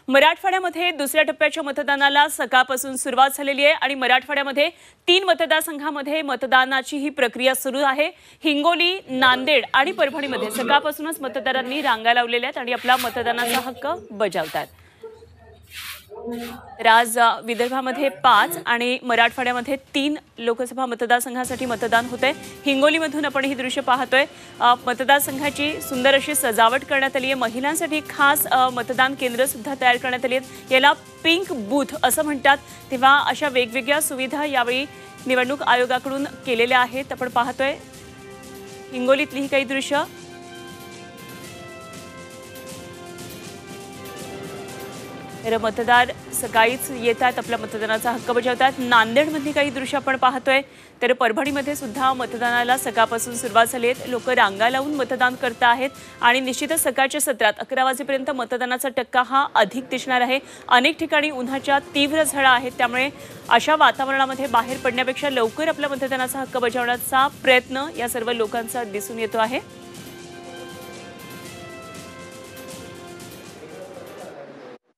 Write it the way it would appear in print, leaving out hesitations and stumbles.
मराठवाड्यामध्ये दुसऱ्या टप्प्याच्या मतदानाला सकाळपासून सुरुवात झालेली आहे आणि मराठवाड्यामध्ये 3 मतदारसंघांमध्ये मतदानाची ही प्रक्रिया सुरू आहे। हिंगोली, नांदेड आणि परभणीमध्ये सकाळपासूनच मतदारांनी रांगा लावलेल्या आहेत आणि आपला मतदानाचा हक्क बजावतात। आज विदर्भामध्ये 5 आणि मराठवाड्यामध्ये 3 लोकसभा मतदारसंघासाठी मतदान होते। हिंगोलीमधून आपण ही दृश्य पाहतोय। मतदारसंघाची सुंदर अशी सजावट करण्यात आली आहे। महिलांसाठी खास मतदान केंद्र सुद्धा तयार करण्यात आली आहेत। याला पिंक बूथ असं म्हणतात। तेव्हा अशा वेगवेगळ्या सुविधा यावेळी निवडणूक आयोगाकडून केलेल्या आहेत। आपण पाहतोय हिंगोलीतली ही काही दृश्य। तर मतदार सकाळीच येतात, आपल्या मतदानाचा हक्क बजावतात। नांदेडमधली काही दृश्य आपण पाहतोय। तर परभणीमध्ये सुद्धा मतदानाला सकाळपासून सुरुवात झाली आहे। लोक रांगा लावून मतदान करत आहेत आणि निश्चितच सकाळच्या सत्रात 11 वाजेपर्यंत मतदानाचा टक्का हा अधिक दिसणार आहे। अनेक ठिकाणी उन्हाच्या तीव्र झळा आहेत, त्यामुळे अशा वातावरणामध्ये बाहेर पडण्यापेक्षा लवकर आपल्या मतदानाचा हक्क बजावण्याचा प्रयत्न या सर्व लोकांचा दिसून येतो आहे।